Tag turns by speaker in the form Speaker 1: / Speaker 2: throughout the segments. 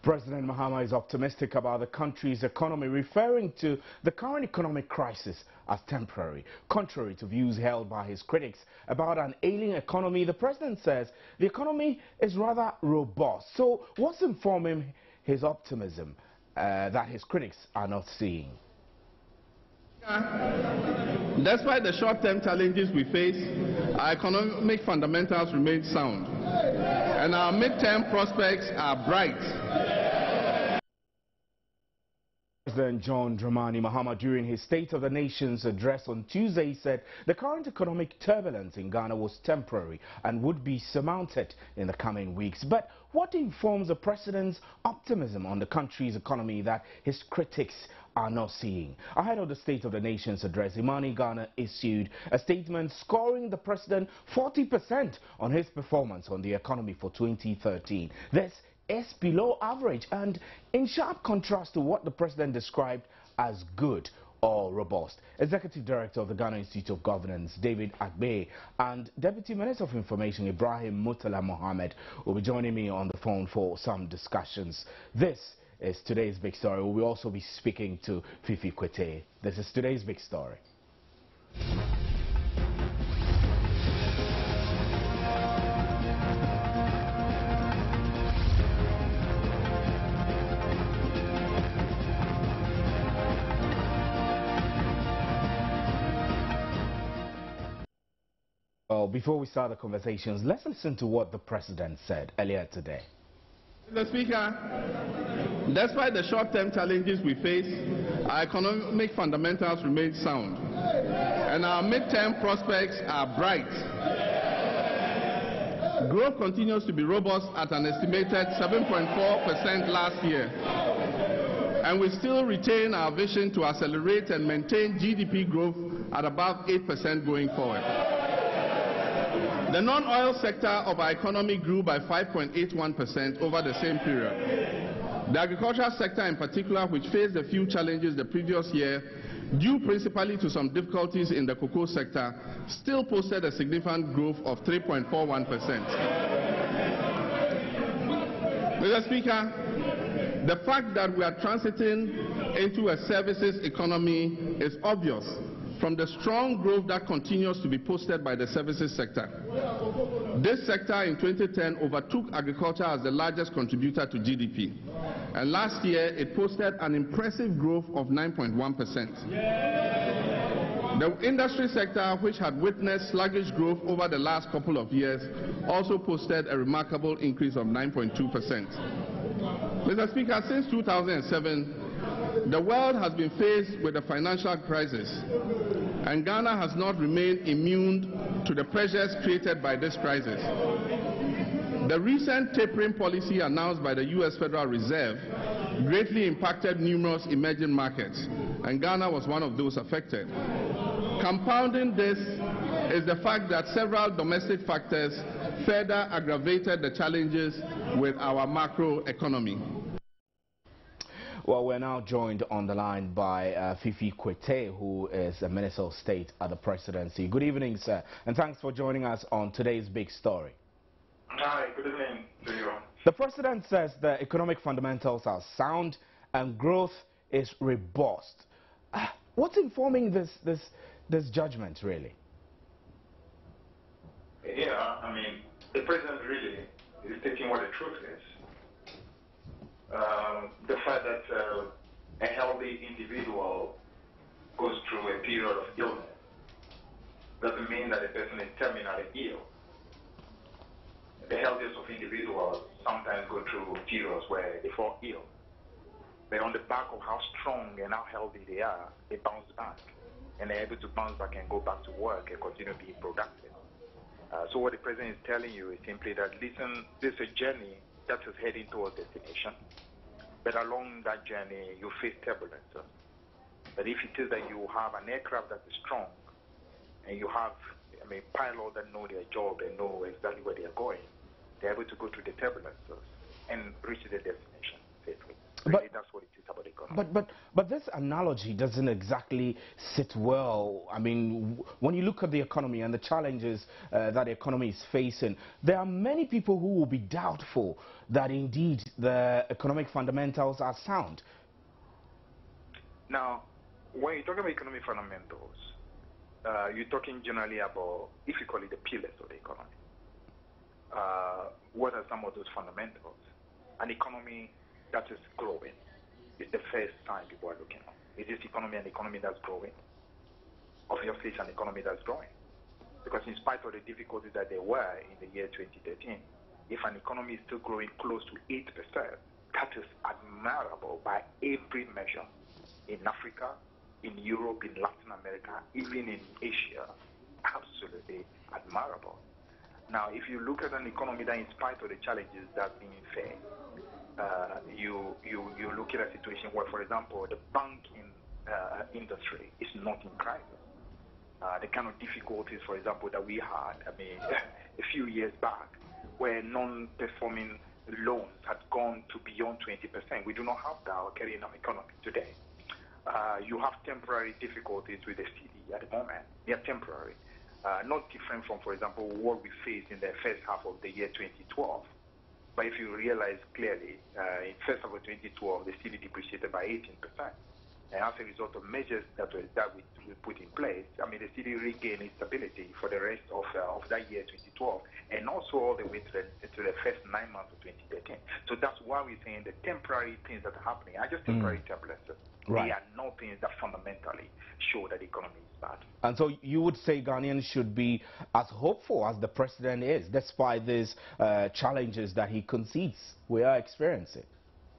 Speaker 1: President Mahama is optimistic about the country's economy, referring to the current economic crisis as temporary. Contrary to views held by his critics about an ailing economy, the president says the economy is rather robust. So what's informing his optimism that his critics are not seeing?
Speaker 2: Despite the short-term challenges we face, our economic fundamentals remain sound, and our mid-term prospects are bright.
Speaker 1: President John Dramani Mahama, during his State of the Nation's address on Tuesday, said the current economic turbulence in Ghana was temporary and would be surmounted in the coming weeks. But what informs the president's optimism on the country's economy that his critics are not seeing? Ahead of the State of the Nation's address, Imani Ghana issued a statement scoring the president 40% on his performance on the economy for 2013. This is below average and in sharp contrast to what the president described as good or robust. Executive Director of the Ghana Institute of Governance, David Agbe, and Deputy Minister of Information, Ibrahim Murtala Mohammed, will be joining me on the phone for some discussions. This is today's big story. We will also be speaking to Fifi Kwete. This is today's big story. Well, before we start the conversations, let's listen to what the president said earlier today.
Speaker 2: Mr. Speaker, despite the short-term challenges we face, our economic fundamentals remain sound, and our mid-term prospects are bright. Growth continues to be robust at an estimated 7.4% last year, and we still retain our vision to accelerate and maintain GDP growth at above 8% going forward. The non-oil sector of our economy grew by 5.81% over the same period. The agricultural sector in particular, which faced a few challenges the previous year, due principally to some difficulties in the cocoa sector, still posted a significant growth of 3.41%. Mr. Speaker, the fact that we are transiting into a services economy is obvious from the strong growth that continues to be posted by the services sector. This sector in 2010 overtook agriculture as the largest contributor to GDP, and last year it posted an impressive growth of 9.1%. The industry sector, which had witnessed sluggish growth over the last couple of years, also posted a remarkable increase of 9.2%. Mr. Speaker, since 2007, the world has been faced with a financial crisis, and Ghana has not remained immune to the pressures created by this crisis. The recent tapering policy announced by the U.S. Federal Reserve greatly impacted numerous emerging markets, and Ghana was one of those affected. Compounding this is the fact that several domestic factors further aggravated the challenges with our macro economy.
Speaker 1: Well, we're now joined on the line by Fifi Kwete, who is a Minister of State at the Presidency. Good evening, sir, and thanks for joining us on today's big story.
Speaker 3: Hi, good evening to you.
Speaker 1: The President says the economic fundamentals are sound and growth is robust. What's informing this judgment, really?
Speaker 3: Yeah, I mean, the President really is taking what the truth is. The fact that a healthy individual goes through a period of illness doesn't mean that the person is terminally ill. The healthiest of individuals sometimes go through periods where they fall ill. But on the back of how strong and how healthy they are, they bounce back. And they're able to bounce back and go back to work and continue being productive. So what the President is telling you is simply that, listen, this is a journey that is heading towards destination. But along that journey, you face turbulence. But if it is that you have an aircraft that is strong, and you have, pilots that know their job and know exactly where they are going, they're able to go through the turbulence and reach the destination safely. Really, that's what it is about the economy.
Speaker 1: But this analogy doesn't exactly sit well. I mean, when you look at the economy and the challenges that the economy is facing, there are many people who will be doubtful that indeed the economic fundamentals are sound.
Speaker 3: Now, when you're talking about economic fundamentals, you're talking generally about, if you call it the pillars of the economy. What are some of those fundamentals? An economy that is growing is the first sign people are looking at. Is this economy an economy that's growing? Obviously, it's an economy that's growing. Because in spite of the difficulties that there were in the year 2013, if an economy is still growing close to 8%, that is admirable by every measure. In Africa, in Europe, in Latin America, even in Asia, absolutely admirable. Now, if you look at an economy that, in spite of the challenges that's being faced, you look at a situation where, for example, the banking industry is not in crisis. The kind of difficulties, for example, that we had, I mean, a few years back, where non-performing loans had gone to beyond 20%. We do not have that occurring in our economy today. You have temporary difficulties with the CD at the moment. They are temporary. Not different from, for example, what we faced in the first half of the year 2012. But if you realize clearly, in first half of 2012, the CD depreciated by 18%. And as a result of measures that we put in place, I mean, the CD regained its stability for the rest of that year 2012, and also all the way to the first 9 months of 2013. So that's why we're saying the temporary things that are happening are just temporary turbulences.
Speaker 1: Right.
Speaker 3: They are not things that fundamentally show that the economy is bad.
Speaker 1: And so you would say Ghanaians should be as hopeful as the president is, despite these challenges that he concedes we are experiencing.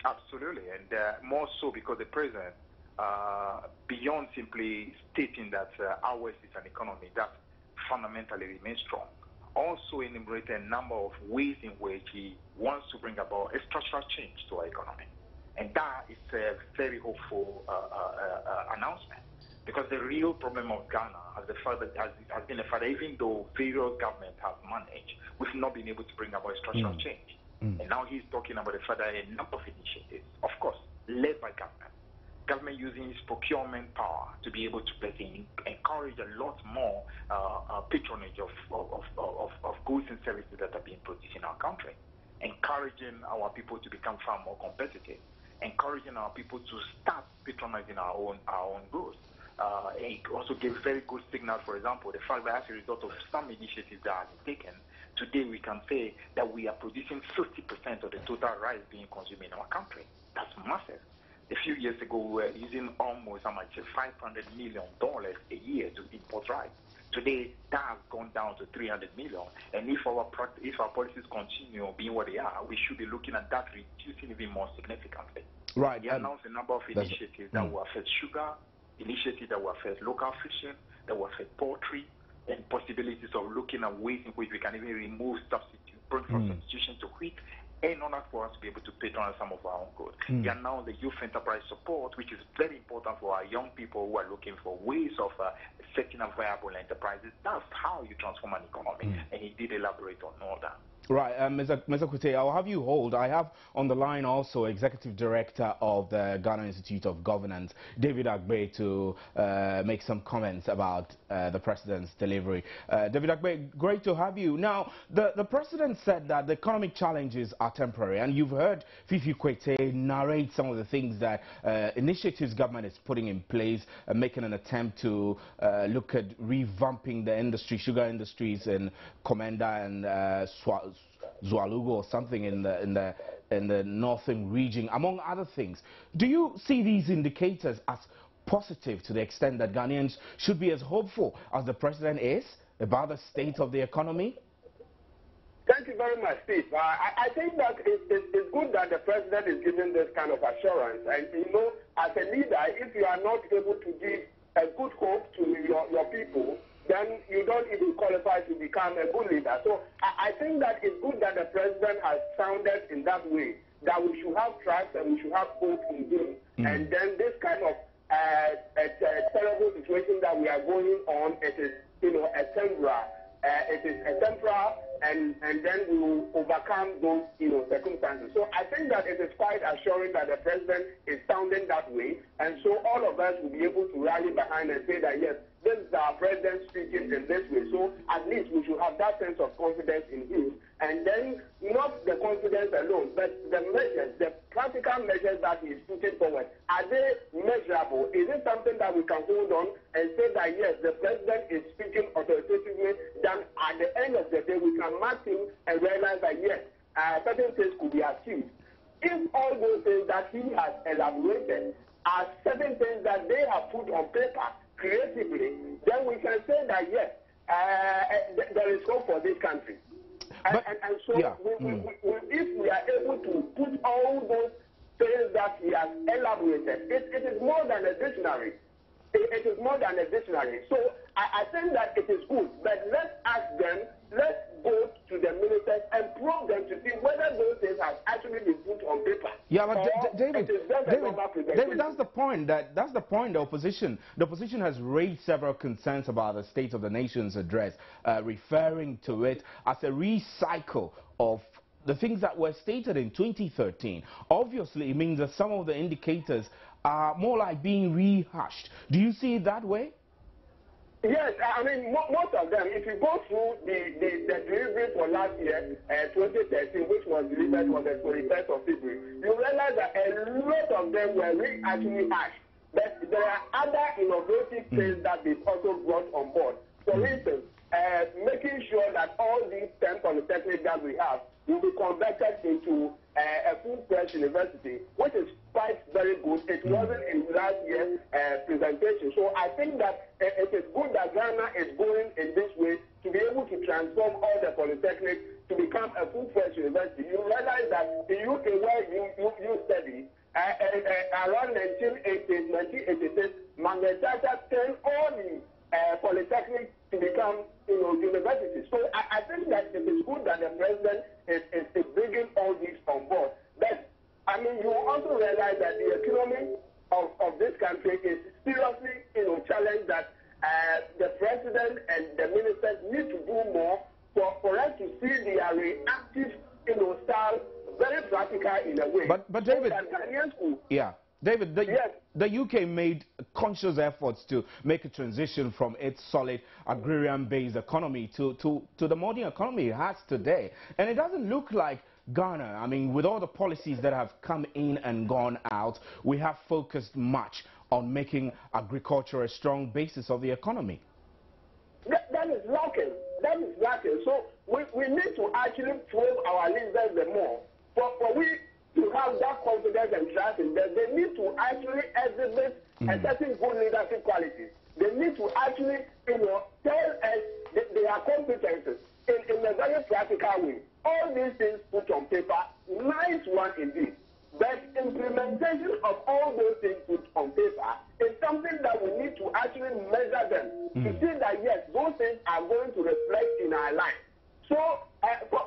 Speaker 3: Absolutely, and more so because the president, beyond simply stating that ours is an economy that fundamentally remains strong, also enumerated a number of ways in which he wants to bring about a structural change to our economy. And that is a very hopeful announcement, because the real problem of Ghana has been the fact that even though various governments have managed, we've not been able to bring about a structural change. And now he's talking about the fact that a number of initiatives, of course, led by government using its procurement power to be able to encourage a lot more patronage of goods and services that are being produced in our country, encouraging our people to become far more competitive, encouraging our people to start patronizing our own goods. It also gives very good signal, for example, the fact that as a result of some initiatives that have been taken, today we can say that we are producing 50% of the total rice being consumed in our country. That's massive. A few years ago, we were using almost $500 million a year to import rice. Today, that has gone down to $300 million. And if our policies continue being what they are, we should be looking at that reducing even more significantly.
Speaker 1: Right.
Speaker 3: We announced a number of initiatives that will affect sugar, initiatives that will affect local fishing, that will affect poultry, and possibilities of looking at ways in which we can even remove substitution to wheat, in order for us to be able to patronize some of our own goods. We are now the youth enterprise support, which is very important for our young people who are looking for ways of setting up viable enterprises. That's how you transform an economy, and he did elaborate on all that.
Speaker 1: Right, Mr. Kute, I'll have you hold. I have on the line also Executive Director of the Ghana Institute of Governance, David Agbe, to make some comments about the President's delivery. David Agbe, great to have you. Now, the President said that the economic challenges are temporary, and you've heard Fifi Kwete narrate some of the things that initiatives government is putting in place, making an attempt to look at revamping the industry, sugar industries in Komenda and Zualugu or something in the northern region, among other things. Do you see these indicators as positive to the extent that Ghanaians should be as hopeful as the President is about the state of the economy?
Speaker 4: Thank you very much, Steve. I think that it's good that the President is giving this kind of assurance. And, you know, as a leader, if you are not able to give a good hope to your people, then you don't even qualify to become a good leader. So I think that it's good that the President has sounded in that way, that we should have trust and we should have hope in him. And then this kind of a terrible situation that we are going on, it is, you know, a temporary and then we will overcome those circumstances. So I think that it is quite assuring that the president is sounding that way, and so all of us will be able to rally behind and say that yes, this is our president speaking in this way. So at least we should have that sense of confidence in him, and then not the confidence alone, but the measures, the practical measures that he is putting forward. Are they measurable? Is it something that we can hold on and say that yes, the president is speaking authoritatively, then at the end of the day we can mark him and realize that yes, certain things could be achieved. If all those things that he has elaborated are certain things that they have put on paper creatively, then we can say that yes, there is hope for this country. And so
Speaker 1: yeah.
Speaker 4: If we are able to put all those things that he has elaborated, it is more than a dictionary. It is more than a dictionary. So I think that it is good, but let's ask them, let's go to the ministers and probe them to see whether those things have actually been put on paper.
Speaker 1: Yeah, but David, that's the point. That's the point. The opposition has raised several concerns about the State of the Nation's address, referring to it as a recycle of the things that were stated in 2013. Obviously, it means that some of the indicators are more like being rehashed. Do you see it that way?
Speaker 4: Yes, I mean, most of them, if you go through the delivery for last year, 2013, which was delivered on the 21st of February, you realize that a lot of them were actually hashed. But there are other innovative things that they've also brought on board. For instance, making sure that all these 10 polytechnics that we have will be converted into a full-fledged university, which is quite very good. It wasn't in last year's presentation. So I think that it is good that Ghana is going in this way to be able to transform all the polytechnics to become a full-fledged university. You realize that in UK where you study, around 1986, Magna Carta turned all the polytechnics to become universities. So I think that it is good that the president is bringing all these on board. But I mean, you also realize that the economy of this country is seriously challenged, that the president and the ministers need to do more for us to see their reactive style very practical in a way.
Speaker 1: But David,
Speaker 4: yes.
Speaker 1: David, the UK made conscious efforts to make a transition from its solid agrarian-based economy to the modern economy it has today. And it doesn't look like Ghana, I mean, with all the policies that have come in and gone out, we have focused much on making agriculture a strong basis of the economy.
Speaker 4: That is lacking. That is lacking. So we need to actually probe our leaders the more. For we to have that confidence and trust in them, they need to actually exhibit a certain good leadership qualities. They need to actually, tell us their competences in a very practical way. All these things put on paper, nice one indeed. But implementation of all those things put on paper is something that we need to actually measure them to see that yes, those things are going to reflect in our life. So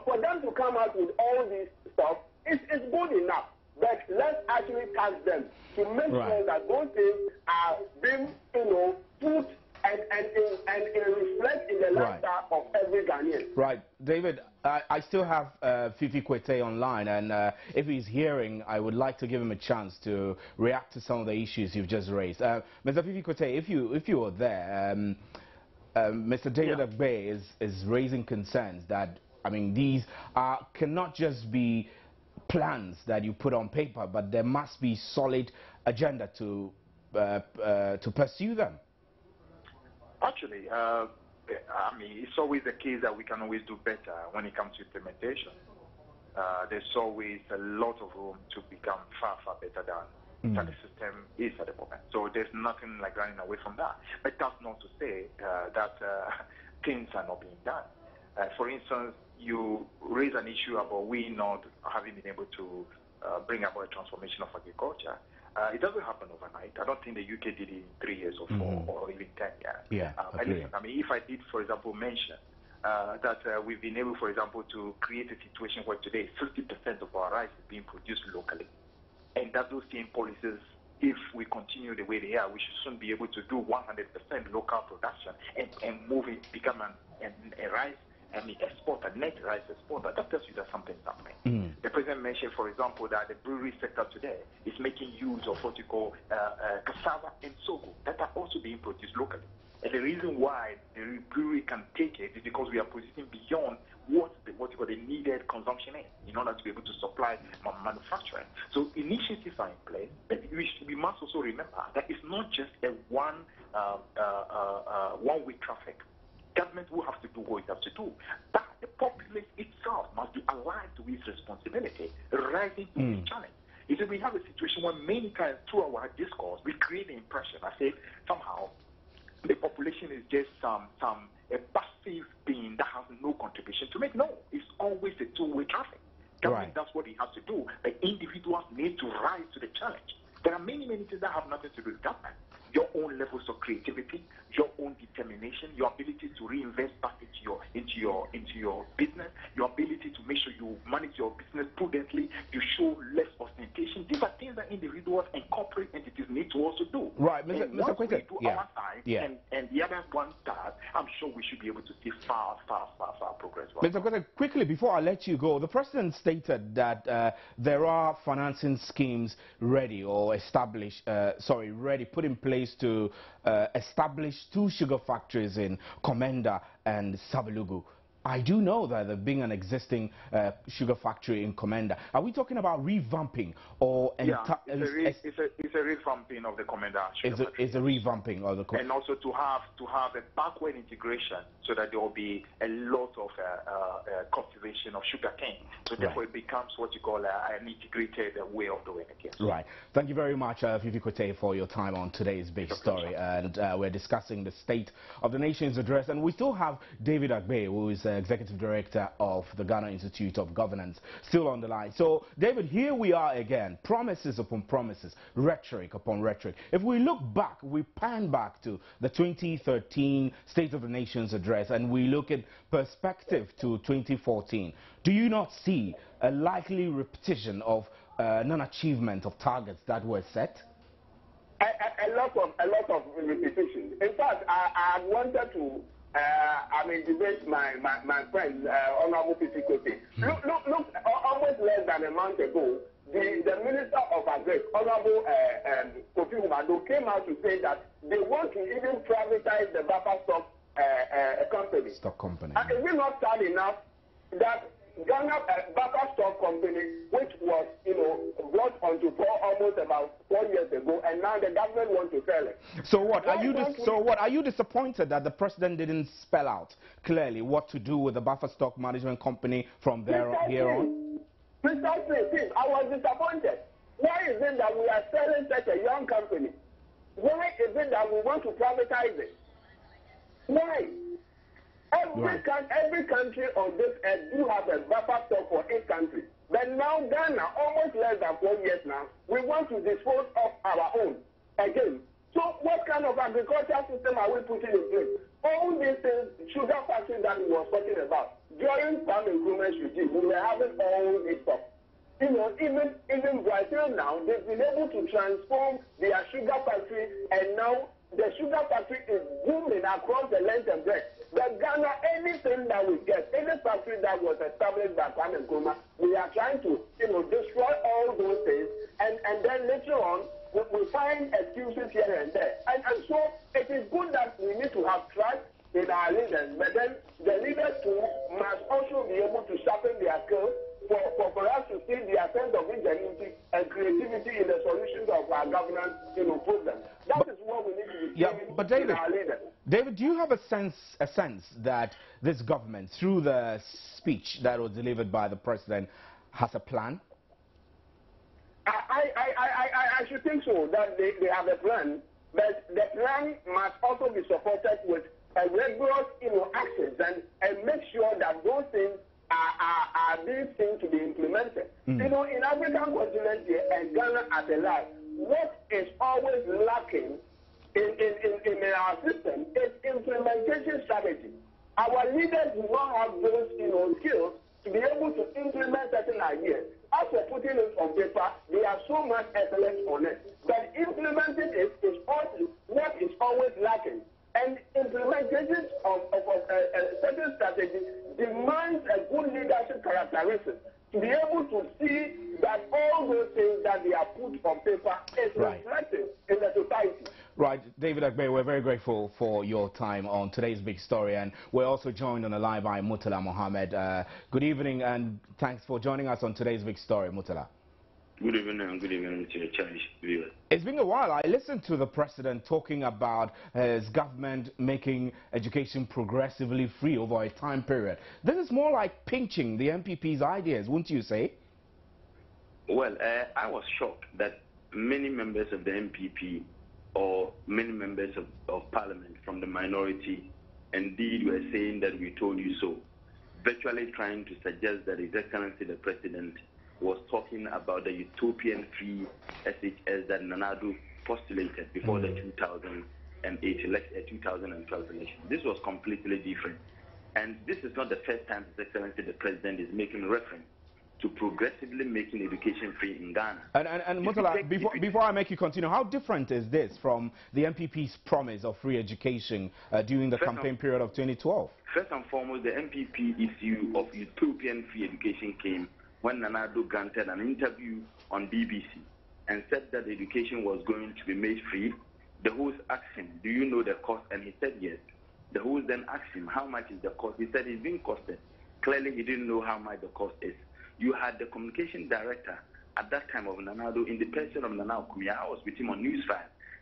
Speaker 4: for them to come out with all this stuff, it's good enough. But let's actually task them to make sure that those things are being, put and reflect in the lifestyle of every Ghanaian.
Speaker 1: Right. David, I still have Fifi Kwete online, and if he's hearing, I would like to give him a chance to react to some of the issues you've just raised. Mr. Fifi Kwete, if you were there, Mr. David Agbe is raising concerns that, I mean, these cannot just be plans that you put on paper, but there must be solid agenda to pursue them.
Speaker 3: Actually, I mean, it's always the case that we can always do better when it comes to implementation. There's always a lot of room to become far, far better than the system is at the moment. So there's nothing like running away from that. But that's not to say that things are not being done. For instance, you raise an issue about we not having been able to bring about a transformation of agriculture. It doesn't happen overnight. I don't think the UK did it in 3 years or 4 or even 10 years.
Speaker 1: Yeah,
Speaker 3: I mean, if I did, for example, mention that we've been able, for example, to create a situation where today 50% of our rice is being produced locally, and that those same policies, if we continue the way they are, we should soon be able to do 100% local production and move it, become a rice exporter, net rice exporter. That tells you that something's happening. The president mentioned, for example, that the brewery sector today is making use of what you call cassava and sorghum that are also being produced locally. And the reason why the brewery can take it is because we are producing beyond what you call the needed consumption is in order to be able to supply manufacturing. So initiatives are in place, but we must also remember that it's not just a one-way traffic. Government will have to do what it has to do, but the populace itself must be alive to its responsibility, rising to the challenge. You see, we have a situation where many times through our discourse we create the impression, I say, somehow the population is just a passive being that has no contribution to make. No, it's always a two-way traffic. Government does what it has to do, but individuals need to rise to the challenge. There are many things that have nothing to do with government. Your own levels of creativity, your own determination, your ability to reinvest back into your business, your ability to make sure you manage your business prudently, you show less ostentation. These are things that individuals and corporate entities need to also do.
Speaker 1: Right,
Speaker 3: Mr.
Speaker 1: Quinton.
Speaker 3: We do our side, and the other one does, I'm sure we should be able to see far progress.
Speaker 1: Mr. Quinton, quickly before I let you go, the president stated that there are financing schemes ready or ready, put in place to establish 2 sugar factories in Komenda and Savelugu. I do know that there being an existing sugar factory in Komenda. Are we talking about revamping or
Speaker 3: it's a revamping of the Komenda sugar factory.
Speaker 1: It's a revamping of the Komenda.
Speaker 3: And also to have a backward integration so that there will be a lot of cultivation of sugar cane. So therefore it becomes what you call an integrated way of doing it. Yes.
Speaker 1: Right. Thank you very much, Fifi Kote, for your time on today's Big Story. And we're discussing the State of the Nation's address. And we still have David Agbe, who is Executive Director of the Ghana Institute of Governance, still on the line. So, David, here we are again. Promises upon promises, rhetoric upon rhetoric. If we look back, we pan back to the 2013 State of the Nation's address and we look at perspective to 2014. Do you not see a likely repetition of non-achievement of targets that were set?
Speaker 4: A lot of repetition. In fact, I wanted to debate my friend, Honorable Fifi Kote. Look, almost less than a month ago, the Minister of Agri, Honorable Kofi Umado, came out to say that they want to even privatize the buffer stock company.
Speaker 1: Stock company.
Speaker 4: And is it not sad enough that Ghana buffer stock company, which was, brought onto almost about 4 years ago, and now the government wants to sell it.
Speaker 1: So what? Are you disappointed that the president didn't spell out clearly what to do with the buffer stock management company from here on?
Speaker 4: Precisely, I was disappointed. Why is it that we are selling such a young company? Why is it that we want to privatize it? Why? Every country on this earth do have a buffer stock for each country. But now Ghana, almost less than 4 years now, we want to dispose of our own again. So what kind of agricultural system are we putting in place? All these things, sugar factory that we were talking about, during farm improvement regime, we were having all this stuff. Even Brazil now, they've been able to transform their sugar factory, and now the sugar factory is booming across the length and breadth. But Ghana, anything that we get, any factory that was established by Kwame Nkrumah, we are trying to, destroy all those things, and then later on, we find excuses here and there. And so it is good that we need to have trust in our leaders, but then the leaders too must also be able to sharpen their skills for us to see the sense of ingenuity and creativity in the solutions of our governance problems. That is what we need to be doing in our leaders.
Speaker 1: David, do you have a sense that this government, through the speech that was delivered by the president, has a plan?
Speaker 4: I should think so, that they have a plan, but the plan must also be supported with regular actions and make sure that those things are being seen to be implemented. In African continent here and Ghana as a large, what is always lacking in our system is implementation strategy. Our leaders do not have those skills to be able to implement certain ideas. As for putting it on paper, they have so much excellence on it. But implementing it is what is always lacking. And implementation of certain strategies strategy demands a good leadership characteristic to be able to see that all those things that they are put on paper is reflected in the society.
Speaker 1: Right, David Agbe, we're very grateful for your time on today's big story, and we're also joined on the line by Murtala Mohammed. Good evening, and thanks for joining us on today's big story, Murtala.
Speaker 5: Good evening, to your Chinese viewers.
Speaker 1: It's been a while. I listened to the president talking about his government making education progressively free over a time period. This is more like pinching the MPP's ideas, wouldn't you say?
Speaker 5: Well, I was shocked that many members of the MPP or many members of parliament from the minority indeed were saying that we told you so, virtually trying to suggest that His Excellency the President was talking about the utopian free SHS that Nanadu postulated before the 2012 election. This was completely different. And this is not the first time His Excellency the President is making reference to progressively making education free in Ghana.
Speaker 1: And Murtala, before I make you continue, how different is this from the MPP's promise of free education during the campaign period of 2012?
Speaker 5: First and foremost, the MPP issue of utopian free education came when Nanadu granted an interview on BBC and said that education was going to be made free. The host asked him, do you know the cost? And he said yes. The host then asked him, how much is the cost? He said it's being costed. Clearly, he didn't know how much the cost is. You had the communication director at that time of Nanadu in the person of Nana Okumia. I was with him on News 5,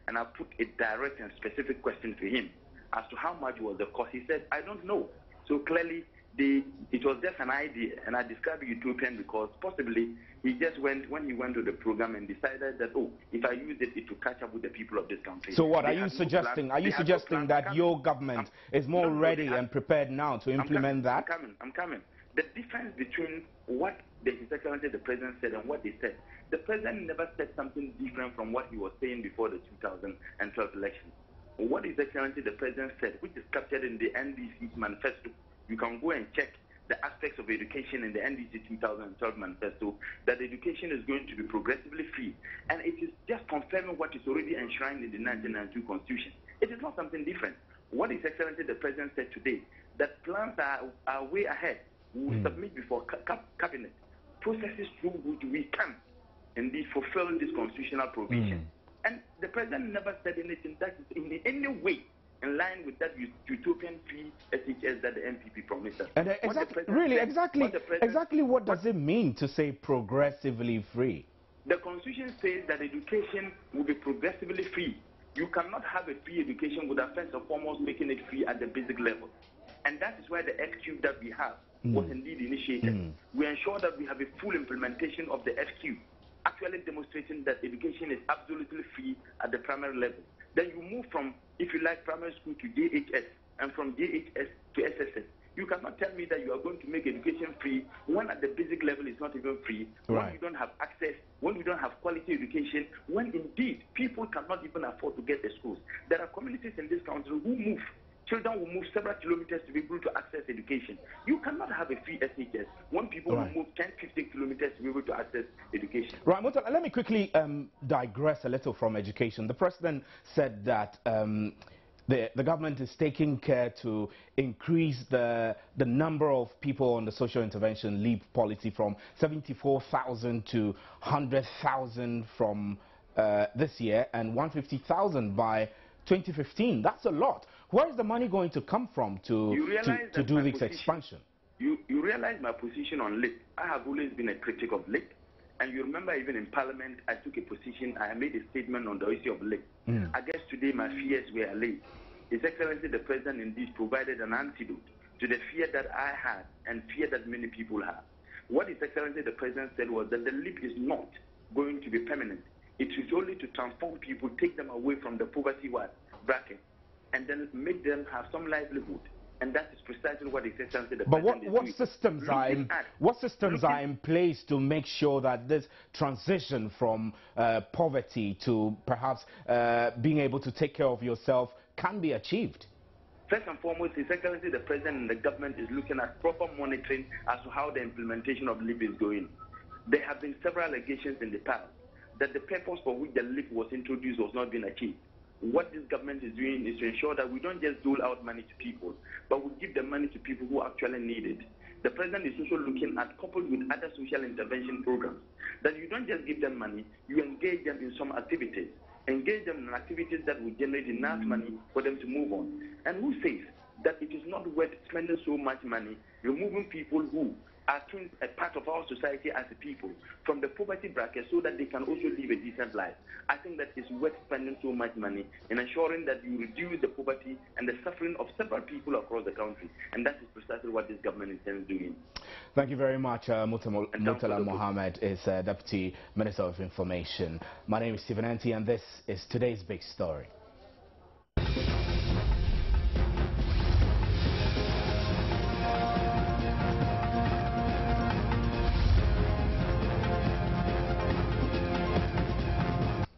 Speaker 5: and I put a direct and specific question to him as to how much was the cost. He said, I don't know. So clearly, it was just an idea, and I described utopian because possibly he just went, when he went to the program and decided that, oh, if I use it, it will catch up with the people of this country.
Speaker 1: So what, are you suggesting that your government is more ready and prepared now to implement that?
Speaker 5: I'm coming. The difference between what His Excellency the President said and what they said, the President never said something different from what he was saying before the 2012 election. What His Excellency the President said, which is captured in the NDC's manifesto, you can go and check the aspects of education in the NDC 2012 manifesto, that education is going to be progressively free. And it is just confirming what is already enshrined in the 1992 Constitution. It is not something different. What His Excellency the President said today, that plans are way ahead. We will submit before cabinet processes through which we can indeed fulfill this constitutional provision. And the President never said anything that is in any way in line with that utopian free SHS that the MPP promised us.
Speaker 1: And exactly what does it mean to say progressively free?
Speaker 5: The Constitution says that education will be progressively free. You cannot have a free education without first and foremost making it free at the basic level. And that is where the FQ that we have was indeed initiated. We ensure that we have a full implementation of the FQ, actually demonstrating that education is absolutely free at the primary level. Then you move from, if you like, primary school to JHS, and from JHS to SSS. You cannot tell me that you are going to make education free when at the basic level it's not even free, when you don't have access, when you don't have quality education, when indeed people cannot even afford to get the schools. There are communities in this country who move. Children will move several kilometers to be able to access education. You cannot have a free SHS when people will move 10, 15 kilometers to be able to access education.
Speaker 1: Right, Murtala, let me quickly digress a little from education. The President said that the government is taking care to increase the number of people on the social intervention leave policy from 74,000 to 100,000 from this year and 150,000 by 2015. That's a lot. Where is the money going to come from to do this expansion?
Speaker 5: You realize my position on LIT. I have always been a critic of LIT. And you remember even in Parliament, I took a position, I made a statement on the issue of LIT. I guess today my fears were allayed. His Excellency the President indeed provided an antidote to the fear that I had and fear that many people have. What His Excellency the President said was that the LIT is not going to be permanent. It is only to transform people, take them away from the poverty bracket, and then make them have some livelihood. And that is precisely what His Excellency the President is doing.
Speaker 1: What systems are in place to make sure that this transition from poverty to perhaps being able to take care of yourself can be achieved?
Speaker 5: First and foremost, His Excellency the President and the government is looking at proper monitoring as to how the implementation of LIP is going. There have been several allegations in the past that the purpose for which the LIP was introduced was not being achieved. what this government is doing is to ensure that we don't just dole out money to people, but we give the money to people who actually need it. The president is also looking at, coupled with other social intervention programs, that you don't just give them money, you engage them in some activities. Engage them in activities that will generate enough money for them to move on. And who says that it is not worth spending so much money removing people who are a part of our society as a people from the poverty bracket so that they can also live a decent life? I think that it's worth spending so much money in ensuring that you reduce the poverty and the suffering of several people across the country. And that is precisely what this government intends doing.
Speaker 1: Thank you very much. Murtala Mohammed is Deputy Minister of Information. My name is Stephen Anti, and this is today's big story.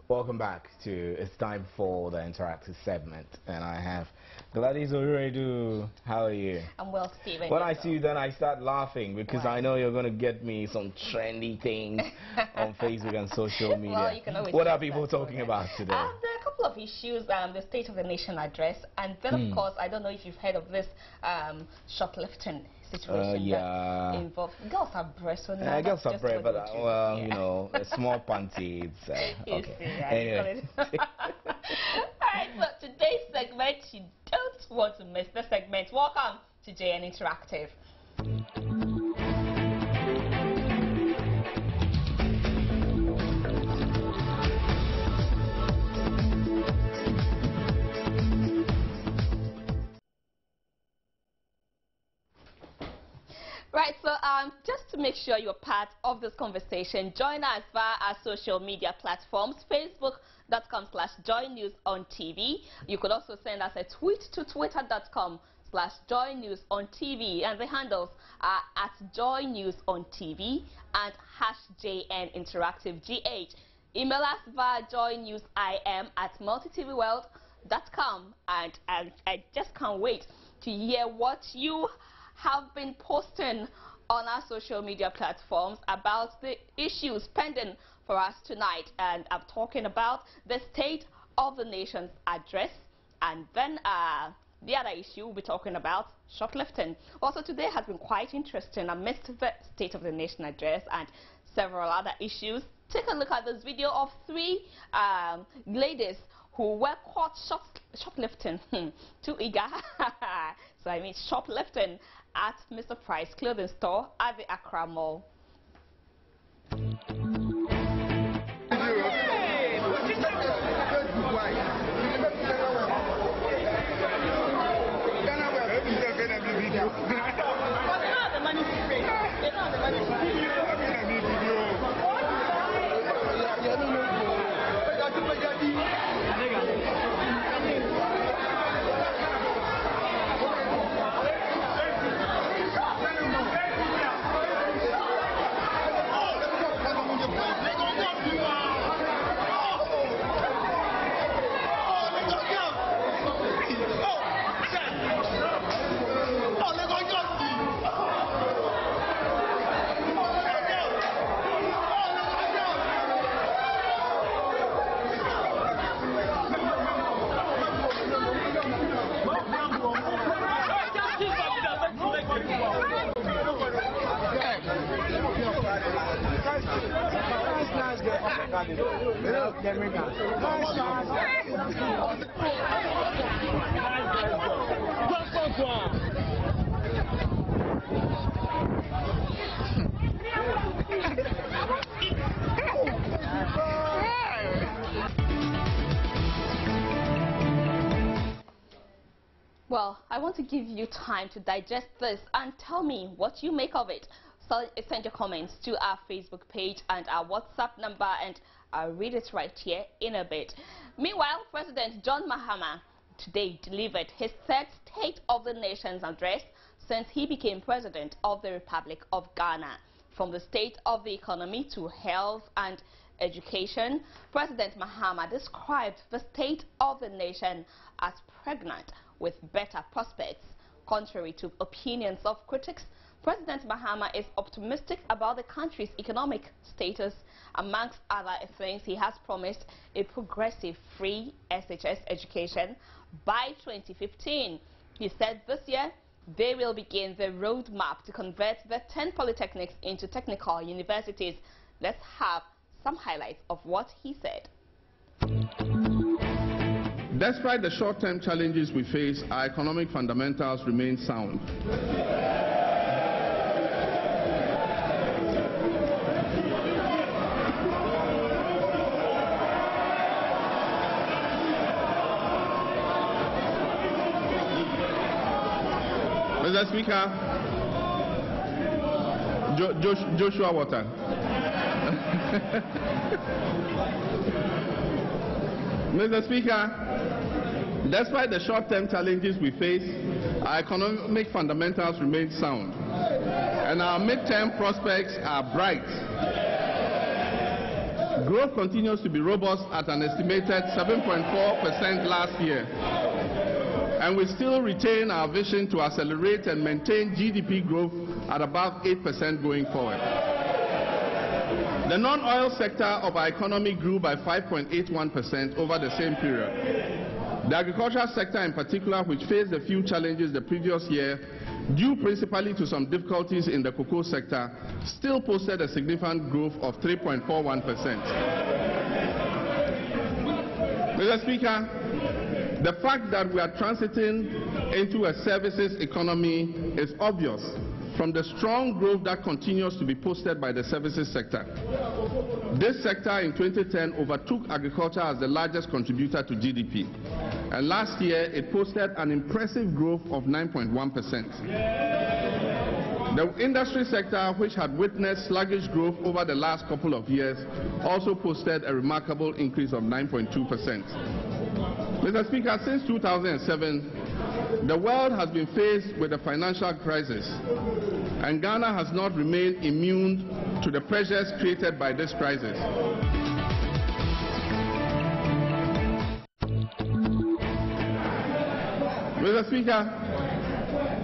Speaker 1: Welcome back to It's Time for the Interactive segment, and I have Delali Zoredu. How are you?
Speaker 6: I'm well, Stephen.
Speaker 1: When I see you, then I start laughing because I know you're going to get me some trendy things on Facebook and social media.
Speaker 6: Well, you can always
Speaker 1: what are people talking about today?
Speaker 6: There are a couple of issues, the State of the Nation address, and then of course, I don't know if you've heard of this shoplifting situation that involves girls are breasts. So
Speaker 1: girls are breasts, but well, you know, small panties. Okay. Anyway.
Speaker 6: Alright, so today's segment, you don't want to miss the segment. Welcome to JN Interactive. Right, so just to make sure you're part of this conversation, join us via our social media platforms, facebook.com/joynewsontv. You could also send us a tweet to twitter.com/joynewsontv, and the handles are @joynewsontv and #JNInteractiveGH. Email us via joynewsim@multitvworld.com, and I just can't wait to hear what you have been posting on our social media platforms about the issues pending for us tonight. And I'm talking about the State of the Nation's address, and then the other issue we'll be talking about shoplifting. Also, today has been quite interesting amidst the State of the Nation address and several other issues. Take a look at this video of 3 ladies who were caught shoplifting. Too eager. So I mean shoplifting at Mr. Price clothing store at the Accra Mall. Well, I want to give you time to digest this and tell me what you make of it. So send your comments to our Facebook page and our WhatsApp number, and I'll read it right here in a bit. Meanwhile, President John Mahama today delivered his third State of the Nation's address since he became President of the Republic of Ghana. From the state of the economy to health and education, President Mahama described the State of the Nation as pregnant with better prospects Contrary to opinions of critics, President Mahama is optimistic about the country's economic status. Amongst other things, he has promised a progressive free SHS education by 2015. He said this year they will begin the roadmap to convert the 10 polytechnics into technical universities. Let's have some highlights of what he said.
Speaker 2: Despite the short-term challenges we face, our economic fundamentals remain sound. Mr. Speaker, Joshua Water. Mr. Speaker, despite the short-term challenges we face, our economic fundamentals remain sound, and our mid-term prospects are bright. Growth continues to be robust at an estimated 7.4% last year, and we still retain our vision to accelerate and maintain GDP growth at above 8% going forward. The non-oil sector of our economy grew by 5.81% over the same period. The agricultural sector in particular, which faced a few challenges the previous year, due principally to some difficulties in the cocoa sector, still posted a significant growth of 3.41%. Mr. Speaker, the fact that we are transiting into a services economy is obvious from the strong growth that continues to be posted by the services sector. This sector in 2010 overtook agriculture as the largest contributor to GDP, and last year it posted an impressive growth of 9.1%. The industry sector, which had witnessed sluggish growth over the last couple of years, also posted a remarkable increase of 9.2%. Mr. Speaker, since 2007, the world has been faced with a financial crisis, and Ghana has not remained immune to the pressures created by this crisis. Mr. Speaker,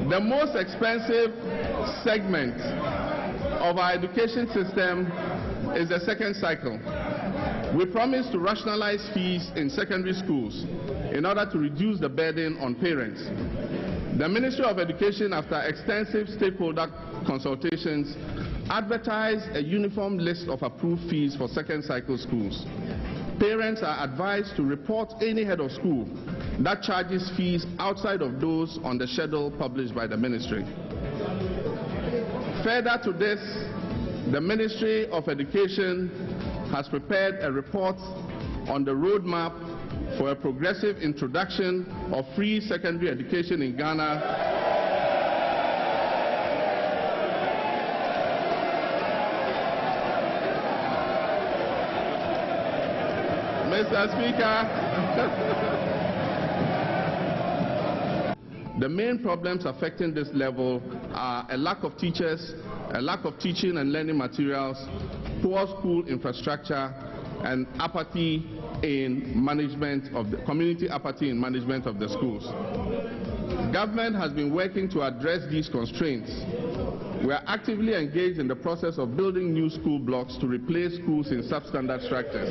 Speaker 2: the most expensive segment of our education system is the second cycle. We promised to rationalize fees in secondary schools in order to reduce the burden on parents. The Ministry of Education, after extensive stakeholder consultations, advertised a uniform list of approved fees for second cycle schools. Parents are advised to report any head of school that charges fees outside of those on the schedule published by the ministry. Further to this, the Ministry of Education has prepared a report on the roadmap for a progressive introduction of free secondary education in Ghana. Mr. Speaker, the main problems affecting this level are a lack of teachers, a lack of teaching and learning materials, poor school infrastructure, and apathy in management of the community, apathy in management of the schools. Government has been working to address these constraints. We are actively engaged in the process of building new school blocks to replace schools in substandard structures.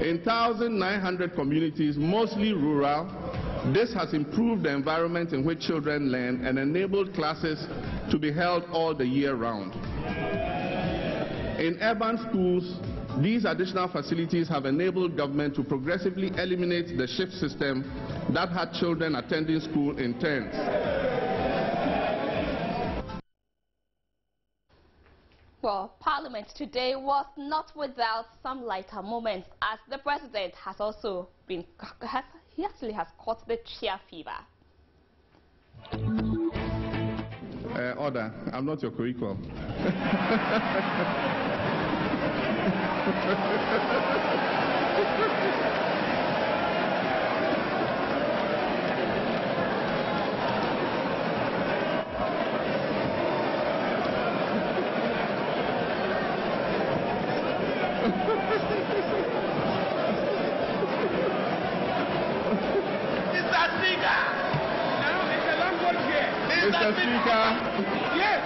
Speaker 2: In 1,900 communities, mostly rural, this has improved the environment in which children learn and enabled classes to be held all the year round. In urban schools, these additional facilities have enabled government to progressively eliminate the shift system that had children attending school in turns.
Speaker 6: Well, Parliament today was not without some lighter moments, as the President has also been, he actually has caught the cheer fever.
Speaker 2: Order, I'm not your co-equal.
Speaker 7: Mr. Speaker,
Speaker 2: Mr. Speaker.
Speaker 7: Yes.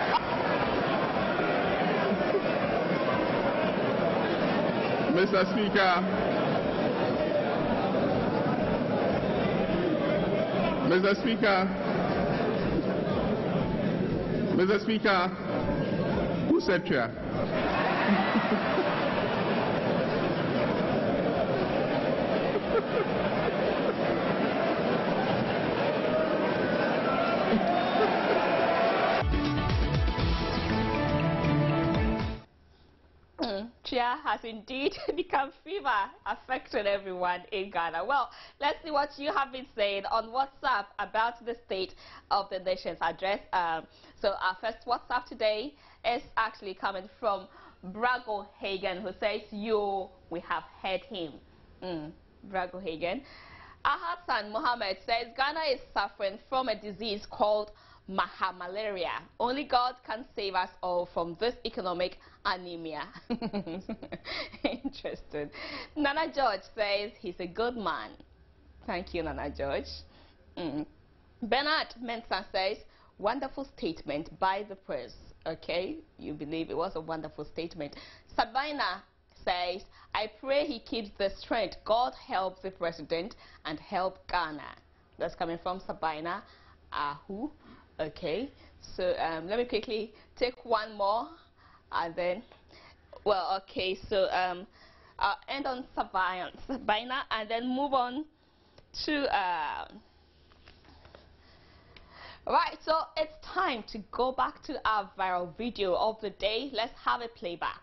Speaker 2: Mr. Speaker. Mr. Speaker. Mr. Speaker. Who said chair?
Speaker 6: Chia has indeed become fever, affecting everyone in Ghana. Well, let's see what you have been saying on WhatsApp about the State of the Nation's address. So our first WhatsApp today is actually coming from Brago Hagen, who says, we have heard him. Brago Hagen. Ahassan Mohammed says, Ghana is suffering from a disease called Mahamalaria. Only God can save us all from this economic anemia. Interesting. Nana George says he's a good man. Thank you, Nana George. Bernard Mensah says, wonderful statement by the press. Okay, you believe it was a wonderful statement. Sabina says, I pray he keeps the strength. God help the president and help Ghana. That's coming from Sabina Ahu. Okay, so let me quickly take one more, and then, well, okay, so I'll end on Sabina, and then move on to, right, so it's time to go back to our viral video of the day. Let's have a playback.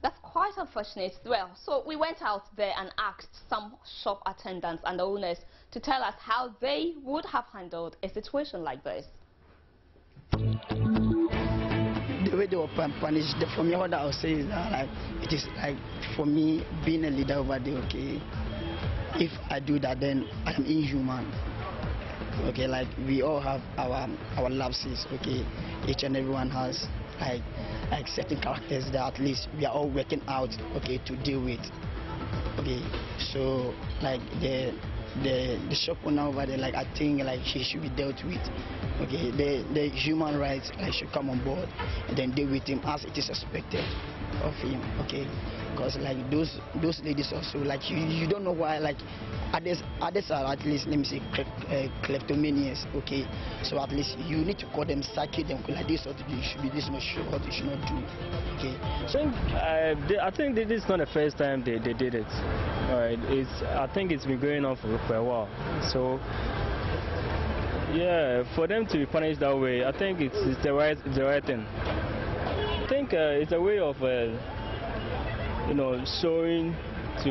Speaker 6: That's quite unfortunate. Well, so we went out there and asked some shop attendants and owners to tell us how they would have handled a situation like this.
Speaker 8: The way they were punished, for me, what I would say is that, like, it is like, for me, being a leader over there, okay, if I do that, then I am inhuman. Okay, like, we all have our lapses, okay, each and everyone has, like certain characters that at least we are all working out, okay, to deal with. Okay, so, like, the shop owner over there, like, I think, like, he should be dealt with. Okay, the human rights, like, should come on board and then deal with him as it is expected of him. Okay, because, like, those ladies also, like, you don't know why, like, others are at least, let me say, kleptomanias. Okay, so at least you need to call them, psyche them, like, this or you should be this much sure what you should not do. Okay, so
Speaker 9: I think this is not the first time they did it. Alright, I think it's been going on for a while. So yeah, for them to be punished that way, I think it's the right thing. I think it's a way of showing to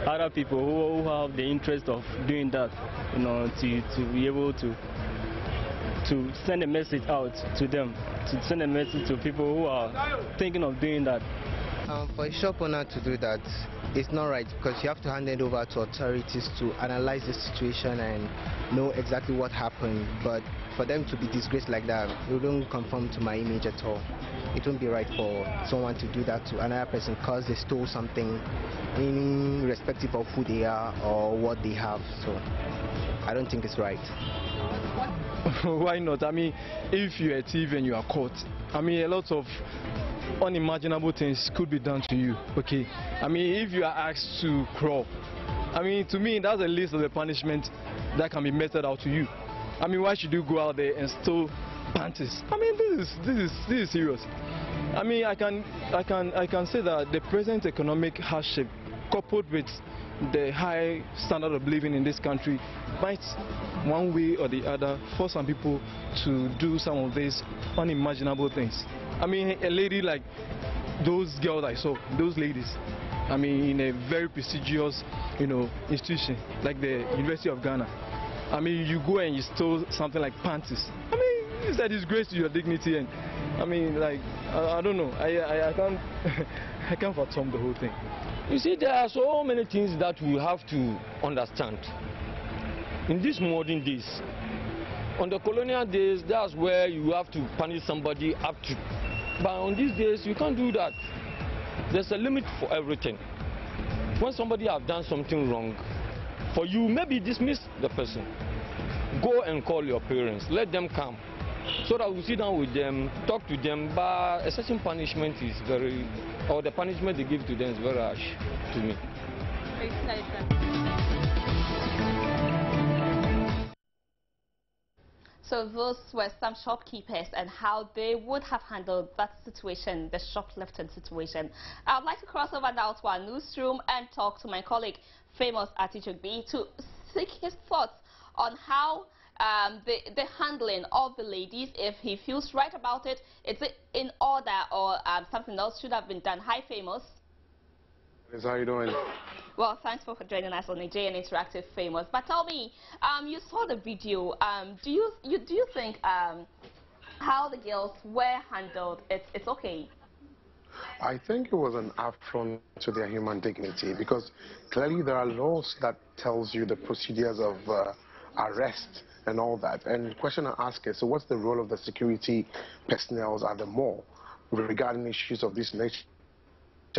Speaker 9: other people who have the interest of doing that, to be able to send a message out to them, to send a message to people who are thinking of doing that.
Speaker 7: For a shop owner to do that, it's not right because you have to hand it over to authorities to analyze the situation and know exactly what happened. But for them to be disgraced like that, it wouldn't conform to my image at all. It wouldn't be right for someone to do that to another person because they stole something, irrespective of who they are or what they have. So I don't think it's right.
Speaker 9: Why not? I mean, if you're a thief and you are caught, I mean, a lot of unimaginable things could be done to you, okay? I mean, if you are asked to crawl, I mean, to me, that's the least of the punishment that can be meted out to you. I mean, why should you go out there and steal panties? I mean, this is serious. I mean, I can say that the present economic hardship, coupled with the high standard of living in this country, might, one way or the other, force some people to do some of these unimaginable things. I mean, a lady like those girls I saw, those ladies, I mean, in a very prestigious, institution like the University of Ghana. I mean, you go and you steal something like panties. I mean, it's a disgrace to your dignity, and I mean, like, I don't know. I can't I can't fathom the whole thing.
Speaker 10: You see, there are so many things that we have to understand. In these modern days, on the colonial days, that's where you have to punish somebody up to. But on these days, you can't do that. There's a limit for everything. When somebody has done something wrong, for you, maybe dismiss the person. Go and call your parents. Let them come. So that we sit down with them, talk to them, but a certain punishment is very, or the punishment they give to them is very harsh to me.
Speaker 6: So those were some shopkeepers and how they would have handled that situation, the shoplifting situation. I would like to cross over now to our newsroom and talk to my colleague, Famous Atani, to seek his thoughts on how the handling of the ladies, if he feels right about it, is it in order or something else should have been done? Hi, Famous.
Speaker 11: How are you doing?
Speaker 6: Well, thanks for joining us on Nigerian Interactive, Famous. But tell me, you saw the video. Do you think how the girls were handled, it's okay?
Speaker 11: I think it was an affront to their human dignity because clearly there are laws that tells you the procedures of arrest and all that. And the question I ask is, so what's the role of the security personnel at the mall regarding issues of this nature?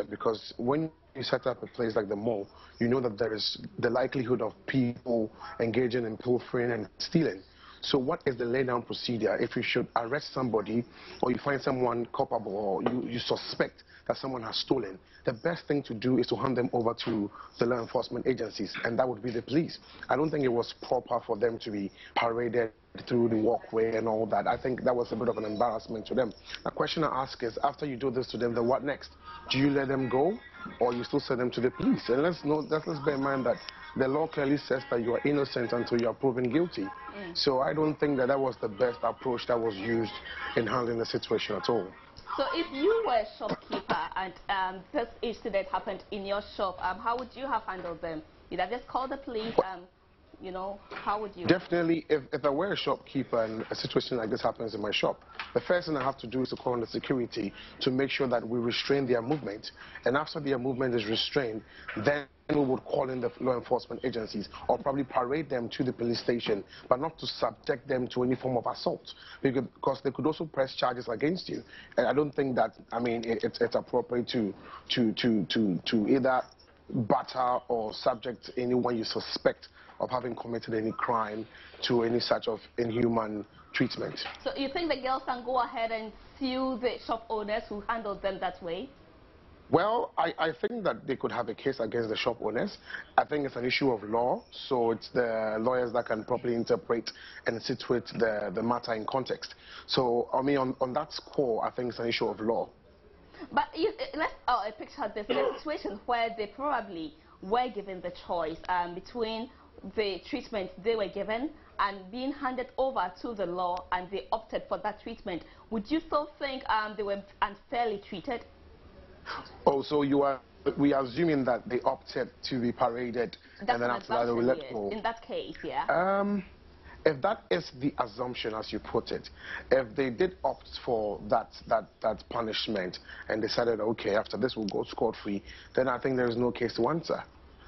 Speaker 11: Because when you set up a place like the mall, you know that there is the likelihood of people engaging in pilfering and stealing. So what is the laydown procedure if you should arrest somebody or you find someone culpable or you suspect that someone has stolen? The best thing to do is to hand them over to the law enforcement agencies, and that would be the police. I don't think it was proper for them to be paraded through the walkway and all that. I think that was a bit of an embarrassment to them. The question I ask is, after you do this to them, then what next? Do you let them go or you still send them to the police? And let's bear in mind that the law clearly says that you are innocent until you are proven guilty. So I don't think that was the best approach that was used in handling the situation at all.
Speaker 6: So if you were a shopkeeper and this incident happened in your shop, how would you have handled them? You'd have just called the police, how would you?
Speaker 11: Definitely, if I were a shopkeeper and a situation like this happens in my shop, the first thing I have to do is to call on the security to make sure that we restrain their movement. And after their movement is restrained, then we would call in the law enforcement agencies or probably parade them to the police station, but not to subject them to any form of assault, because they could also press charges against you. And I don't think that, I mean, it's appropriate to either batter or subject anyone you suspect of having committed any crime to any such of inhuman treatment.
Speaker 6: So you think the girls can go ahead and sue the shop owners who handled them that way?
Speaker 11: Well, I think that they could have a case against the shop owners. I think it's an issue of law, so it's the lawyers that can properly interpret and situate the matter in context. So, I mean, on that score, I think it's an issue of law.
Speaker 6: But let's picture this in a situation where they probably were given the choice between the treatment they were given and being handed over to the law, and they opted for that treatment. Would you still think they were unfairly treated?
Speaker 11: Oh, so we are assuming that they opted to be paraded and then after that they were let go.
Speaker 6: In that case, yeah.
Speaker 11: if that is the assumption, as you put it, if they did opt for that punishment and decided, okay, after this we'll go scot-free, then I think there is no case to answer.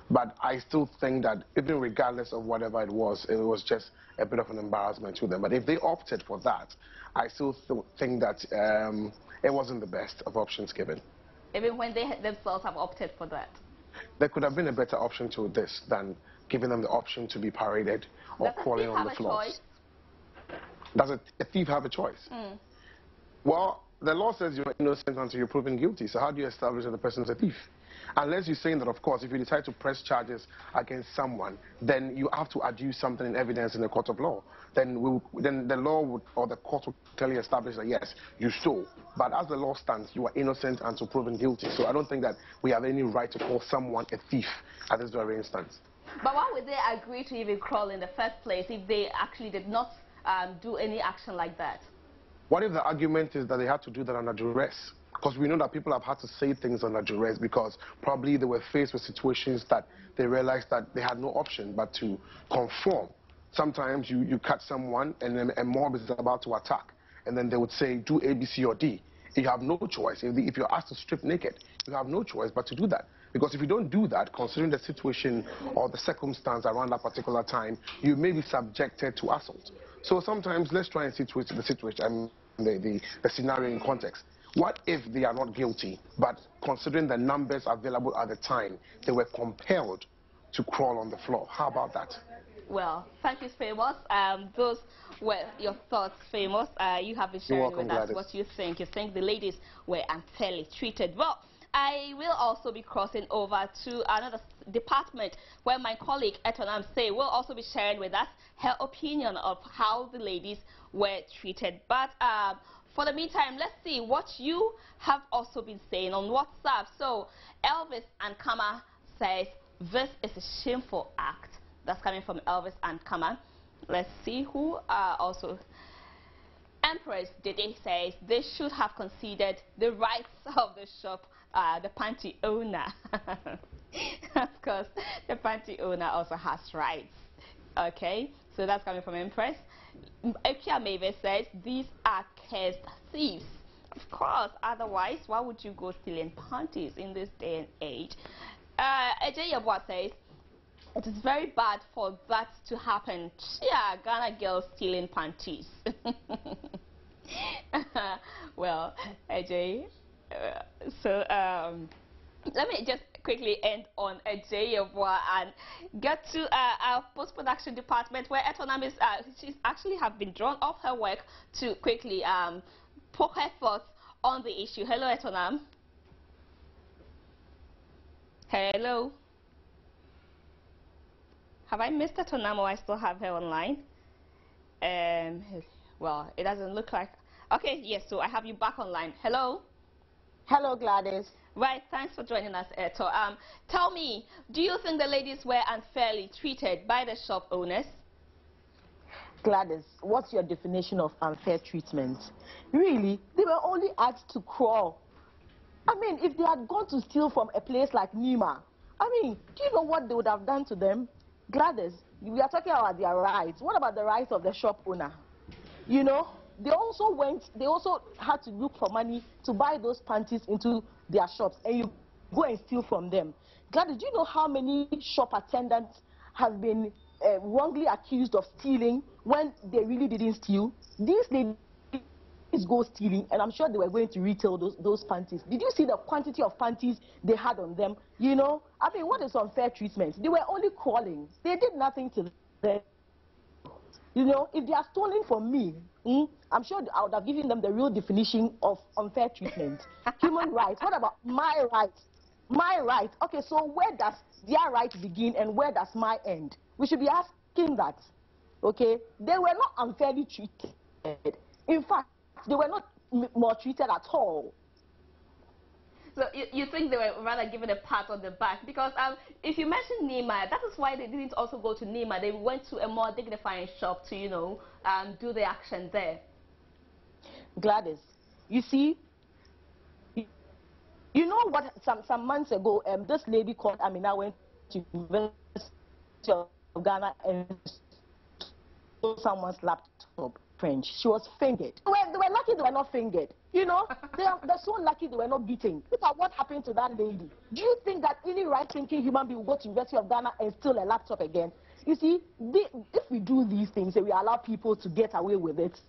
Speaker 11: But I still think that even regardless of whatever it was just a bit of an embarrassment to them. But if they opted for that, I still think that it wasn't the best of options given.
Speaker 6: Even when they themselves have opted for that?
Speaker 11: There could have been a better option to this than giving them the option to be paraded or crawling on the floors. Does a thief have a choice? Well, the law says you're innocent until you're proven guilty. So how do you establish that the person is a thief? Unless you're saying that, of course, if you decide to press charges against someone, then you have to adduce something in evidence in the court of law. Then the law would, or the court would clearly establish that, yes, you stole. But as the law stands, you are innocent until proven guilty. So I don't think that we have any right to call someone a thief at this very instance.
Speaker 6: But why would they agree to even crawl in the first place if they actually did not do any action like that?
Speaker 11: What if the argument is that they had to do that under duress? Because we know that people have had to say things under duress because probably they were faced with situations that they realized that they had no option but to conform. Sometimes you catch someone and then a mob is about to attack, and then they would say, do A, B, C, or D. You have no choice. If you're asked to strip naked, you have no choice but to do that. Because if you don't do that, considering the situation or the circumstance around that particular time, you may be subjected to assault. So sometimes let's try and situate the situation, the scenario in context. What if they are not guilty, but considering the numbers available at the time, they were compelled to crawl on the floor? How about that?
Speaker 6: Well, thank you, Famous. Those were your thoughts, Famous. You have been sharing with us what you think. You think the ladies were unfairly treated. Well, I will also be crossing over to another department where my colleague Atani will also be sharing with us her opinion of how the ladies were treated. But for the meantime, let's see what you have also been saying on WhatsApp. So Elvis and Kama says, this is a shameful act. That's coming from Elvis and Kama. Let's see who also. Empress Dede says, they should have considered the rights of the shop, the panty owner. Of course, the panty owner also has rights. Okay, so that's coming from Empress. Ekia Mavis says, these are cursed thieves. Of course, otherwise, why would you go stealing panties in this day and age? Ajay Yabwa says, it is very bad for that to happen. Yeah, Ghana girls stealing panties. Well, Ajay, let me just quickly end on Ajay Yabwa and get to our post-production department where Atani she's actually have been drawn off her work to quickly poke her thoughts on the issue. Hello, Atani. Hello. Have I missed Atani or I still have her online? Well, it doesn't look like. Okay, yes, so I have you back online. Hello.
Speaker 12: Hello, Gladys.
Speaker 6: Right, thanks for joining us, Eto. Tell me, do you think the ladies were unfairly treated by the shop owners?
Speaker 12: Gladys, what's your definition of unfair treatment? Really, they were only asked to crawl. I mean, if they had gone to steal from a place like Nima, I mean, do you know what they would have done to them? Gladys, we are talking about their rights. What about the rights of the shop owner? You know, they also had to look for money to buy those panties into their shops, and you go and steal from them. Gladys, do you know how many shop attendants have been wrongly accused of stealing when they really didn't steal? These ladies go stealing, and I'm sure they were going to retail those panties. Did you see the quantity of panties they had on them? You know, I mean, what is unfair treatment? They were only crawling. They did nothing to them. You know, if they are stealing from me, I'm sure I would have given them the real definition of unfair treatment. Human rights. What about my rights? My right. Okay, so where does their right begin and where does my end? We should be asking that. Okay? They were not unfairly treated. In fact, they were not maltreated at all.
Speaker 6: So you think they were rather given a pat on the back? Because if you mention Nima, that is why they didn't also go to Nima. They went to a more dignifying shop to, you know, do the action there.
Speaker 12: Gladys, you see, you know what, some months ago, this lady called Amina went to University of Ghana and someone's laptop, French. She was fingered. They were lucky they were not fingered. You know, they're so lucky they were not beaten. Look at what happened to that lady. Do you think that any right-thinking human being will go to University of Ghana and steal a laptop again? You see, if we do these things and we allow people to get away with it,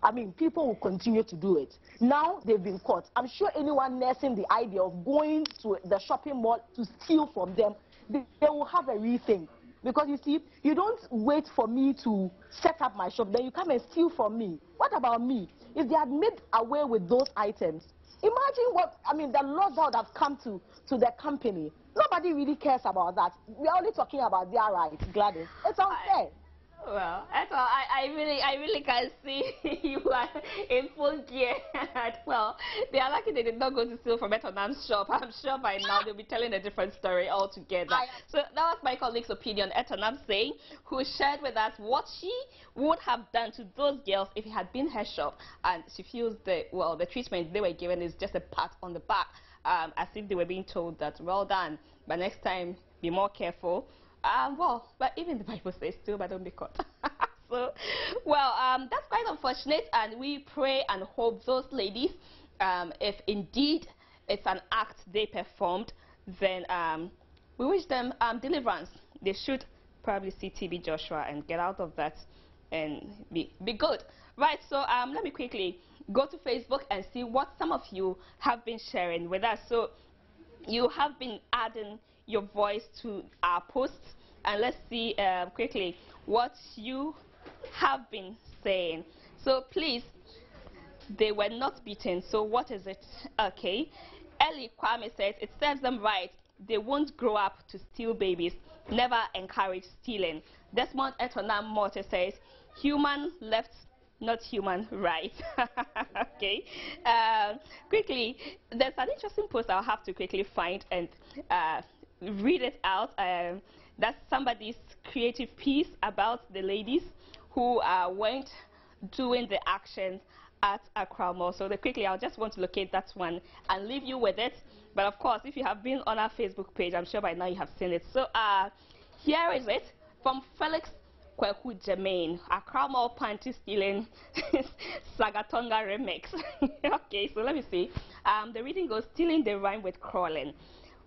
Speaker 12: I mean, people will continue to do it. Now they've been caught. I'm sure anyone nursing the idea of going to the shopping mall to steal from them, they will have a rethink. Because you see, you don't wait for me to set up my shop, then you come and steal from me. What about me? If they had made away with those items, imagine what, I mean, the loss that would have come to the company. Nobody really cares about that. We are only talking about their rights, Gladys. It's unfair.
Speaker 6: Well, that's all. I really can see you are in full gear. Well, they are lucky they did not go to steal from Etonam's shop. I'm sure by now they'll be telling a different story altogether. So that was my colleague's opinion, Etonam saying, who shared with us what she would have done to those girls if it had been her shop. And she feels that, well, the treatment they were given is just a pat on the back, as if they were being told that, well done, but next time, be more careful. Well, but even the Bible says still, but don't be caught. So, well, that's quite unfortunate, and we pray and hope those ladies, if indeed it's an act they performed, then we wish them deliverance. They should probably see TB Joshua and get out of that and be good. Right, so let me quickly go to Facebook and see what some of you have been sharing with us. So you have been adding your voice to our posts, and let's see quickly what you have been saying. So please, they were not beaten, so what is it? Okay, Ellie Kwame says it serves them right. They won't grow up to steal babies. Never encourage stealing. Desmond Etonam Morte says human left, not human right. Okay. Quickly, there's an interesting post I'll have to quickly find and read it out. That's somebody's creative piece about the ladies who weren't doing the actions at Accra Mall. So quickly, I'll just want to locate that one and leave you with it. But of course, if you have been on our Facebook page, I'm sure by now you have seen it. So here is it from Felix Kweku Jermaine, Accra Mall panty stealing Sagatonga remix. Okay, so let me see. The reading goes, stealing the rhyme with crawling.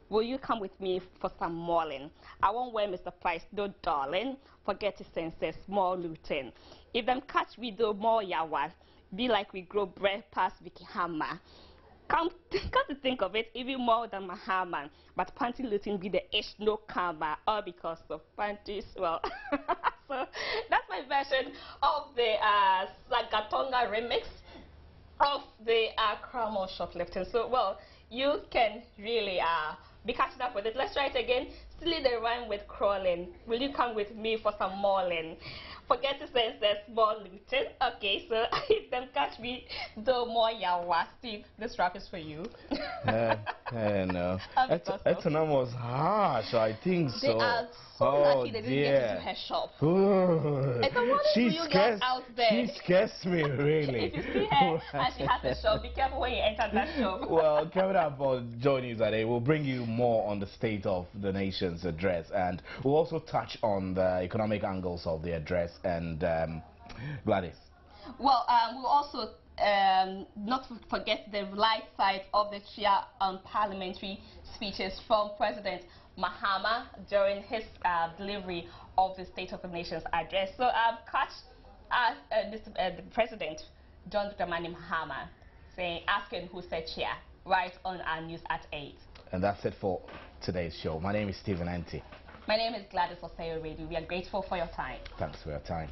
Speaker 6: Will you come with me for some mauling? I won't wear Mr. Price, no darling. Forget his senses, small looting. If them catch we do more yawa, be like we grow bread past Vicky Hammer. Come to think of it, even more than Mahaman. But panty looting be the ish no karma, all because of panties. Well, so that's my version of the Sagatonga remix of the Accra Mall shoplifting. So, well, you can really be catching up with it. Let's try it again. Stealing the rhyme with crawling. Will you come with me for some mauling? Forget to say there's small looting. Okay, so if them catch me, do more yawa. Steve, this rap is for you.
Speaker 1: No. Etonam was harsh, I think so.
Speaker 6: They are so lucky they didn't get into her shop. She
Speaker 1: scares me, really.
Speaker 6: If you see her and she has a shop, be careful when you enter that shop.
Speaker 1: Well, coming up on Joy News today, we'll bring you more on the state of the nation's address, and we'll also touch on the economic angles of the address. And Gladys.
Speaker 6: Well, we'll also not forget the light side of the Chia parliamentary speeches from President Mahama during his delivery of the State of the Nation's address. So catch the President, John Dramani Mahama, asking who said Chia, right on our news at 8.
Speaker 1: And that's it for today's show. My name is Stephen Enti.
Speaker 6: My name is Gladys Oseyo Radio. We are grateful for your time.
Speaker 1: Thanks for your time.